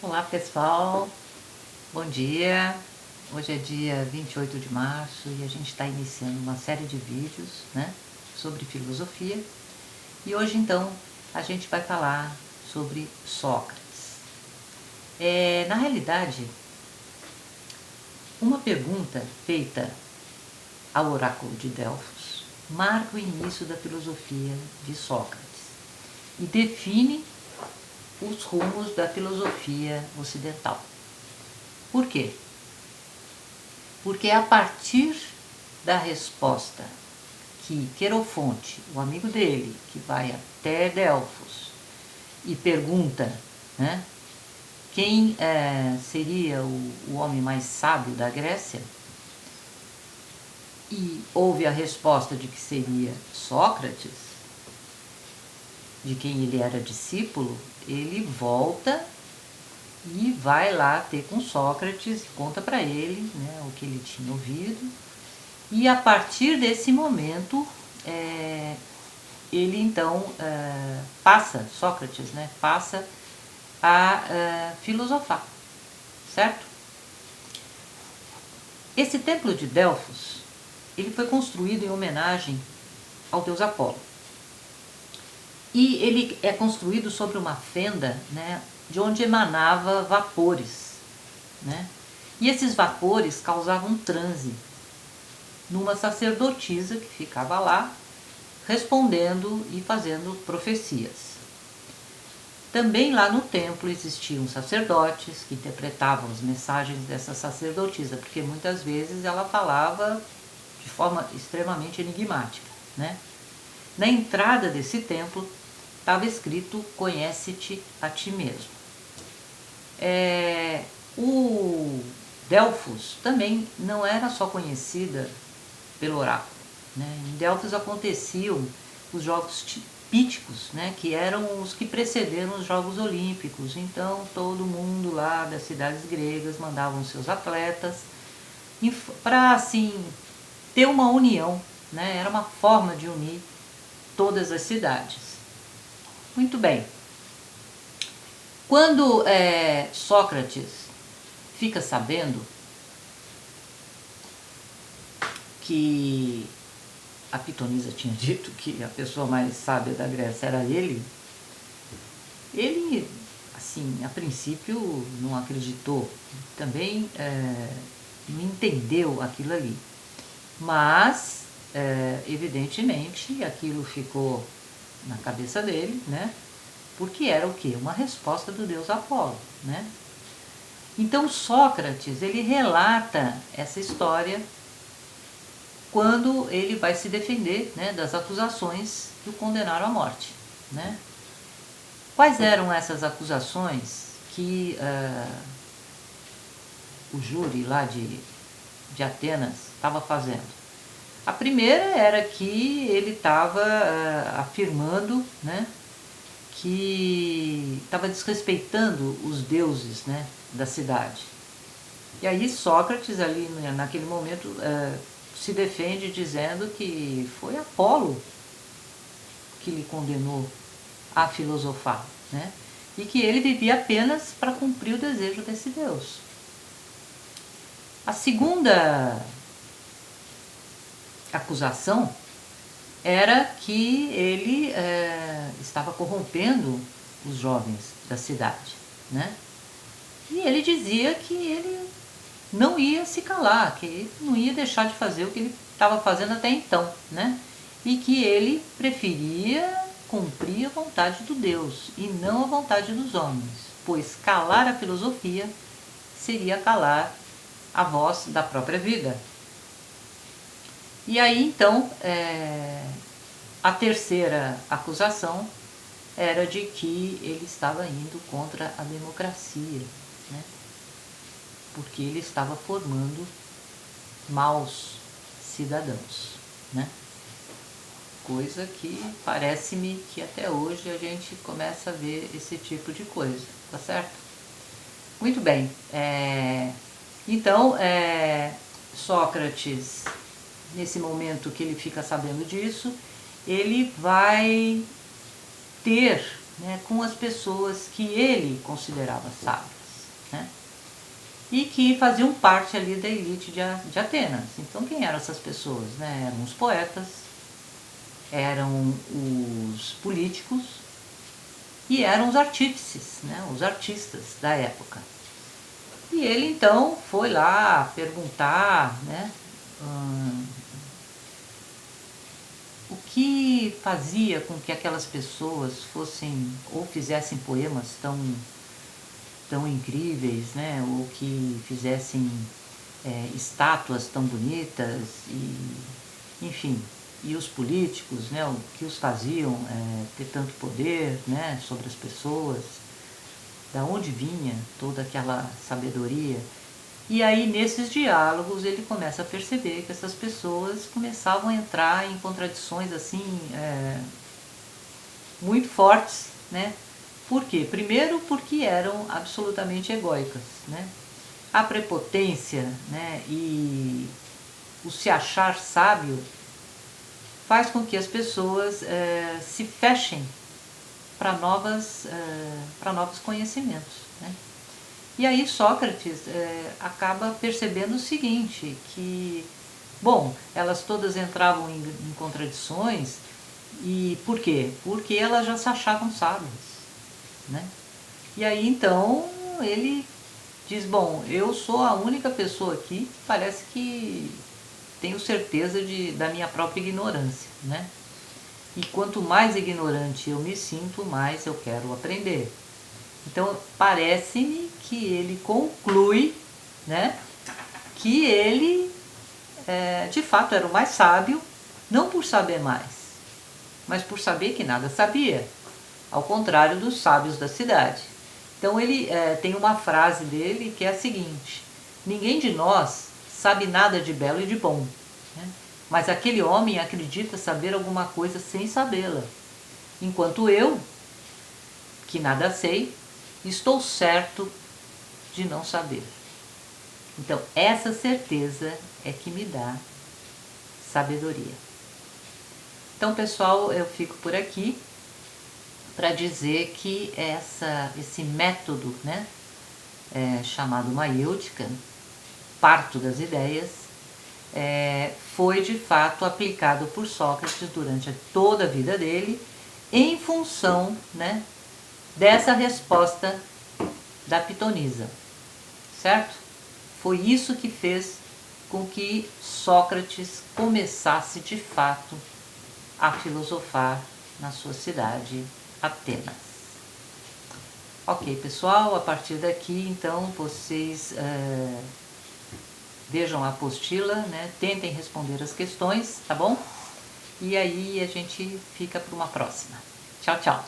Olá pessoal, bom dia. Hoje é dia 28 de março e a gente está iniciando uma série de vídeos, sobre filosofia. E hoje então a gente vai falar sobre Sócrates. Na realidade, uma pergunta feita ao oráculo de Delfos marca o início da filosofia de Sócrates e define os rumos da filosofia ocidental. Por quê? Porque é a partir da resposta que Querofonte, o amigo dele, que vai até Delfos e pergunta, quem seria o homem mais sábio da Grécia, e houve a resposta de que seria Sócrates, de quem ele era discípulo, ele volta e vai lá ter com Sócrates, conta para ele o que ele tinha ouvido, e a partir desse momento ele então Sócrates passa a filosofar, certo? Esse templo de Delfos, ele foi construído em homenagem ao deus Apolo. E ele é construído sobre uma fenda, de onde emanava vapores, E esses vapores causavam transe numa sacerdotisa que ficava lá, respondendo e fazendo profecias. Também lá no templo existiam sacerdotes que interpretavam as mensagens dessa sacerdotisa, porque muitas vezes ela falava de forma extremamente enigmática, Na entrada desse templo estava escrito: conhece-te a ti mesmo. O Delfos também não era só conhecida pelo oráculo. Em Delfos aconteciam os jogos píticos, que eram os que precederam os Jogos Olímpicos. Então todo mundo lá das cidades gregas mandavam seus atletas para assim ter uma união, Era uma forma de unir todas as cidades. Muito bem. Quando Sócrates fica sabendo que a pitonisa tinha dito que a pessoa mais sábia da Grécia era ele, assim, a princípio não acreditou, também não entendeu aquilo ali. Mas, evidentemente, aquilo ficou na cabeça dele, Porque era o quê? Uma resposta do deus Apolo, Então Sócrates, ele relata essa história quando ele vai se defender, das acusações que o condenaram à morte, Quais eram essas acusações que o júri lá de Atenas estava fazendo? A primeira era que ele estava afirmando, que estava desrespeitando os deuses, da cidade. E aí Sócrates ali naquele momento se defende dizendo que foi Apolo que lhe condenou a filosofar, E que ele vivia apenas para cumprir o desejo desse Deus. A segunda acusação era que ele estava corrompendo os jovens da cidade, E ele dizia que ele não ia se calar, que ele não ia deixar de fazer o que ele estava fazendo até então, E que ele preferia cumprir a vontade do Deus e não a vontade dos homens, pois calar a filosofia seria calar a voz da própria vida. E aí então a terceira acusação era de que ele estava indo contra a democracia, porque ele estava formando maus cidadãos, Coisa que parece-me que até hoje a gente começa a ver esse tipo de coisa, tá certo? Muito bem. Então, Sócrates, nesse momento que ele fica sabendo disso, ele vai ter com as pessoas que ele considerava sábias, né? E que faziam parte ali da elite de Atenas. Então quem eram essas pessoas, né? Eram os poetas, eram os políticos e eram os artífices, né? Os artistas da época. E ele então foi lá perguntar, né? O que fazia com que aquelas pessoas fossem ou fizessem poemas tão incríveis, né? Ou que fizessem estátuas tão bonitas, e, enfim, e os políticos, né? O que os faziam ter tanto poder, né? Sobre as pessoas, da onde vinha toda aquela sabedoria. E aí, nesses diálogos, ele começa a perceber que essas pessoas começavam a entrar em contradições assim muito fortes, né? Por quê? Primeiro, porque eram absolutamente egóicas, né? A prepotência, né, e o se achar sábio faz com que as pessoas se fechem para novos conhecimentos, né? E aí Sócrates acaba percebendo o seguinte, que, bom, elas todas entravam em contradições, e por quê? Porque elas já se achavam sábias, né? E aí então ele diz, bom, eu sou a única pessoa aqui que parece que tenho certeza da minha própria ignorância, né? E quanto mais ignorante eu me sinto, mais eu quero aprender. Então, parece-me que ele conclui, né, que ele, de fato, era o mais sábio, não por saber mais, mas por saber que nada sabia, ao contrário dos sábios da cidade. Então, ele tem uma frase dele que é a seguinte: ninguém de nós sabe nada de belo e de bom, né? Mas aquele homem acredita saber alguma coisa sem sabê-la, enquanto eu, que nada sei, estou certo de não saber. Então, essa certeza é que me dá sabedoria. Então, pessoal, eu fico por aqui para dizer que esse método, né, chamado maiêutica, parto das ideias, foi de fato aplicado por Sócrates durante toda a vida dele, em função, né, dessa resposta da pitonisa, certo? Foi isso que fez com que Sócrates começasse de fato a filosofar na sua cidade, Atenas. Ok, pessoal, a partir daqui então vocês vejam a apostila, né? Tentem responder as questões, tá bom? E aí a gente fica para uma próxima. Tchau, tchau!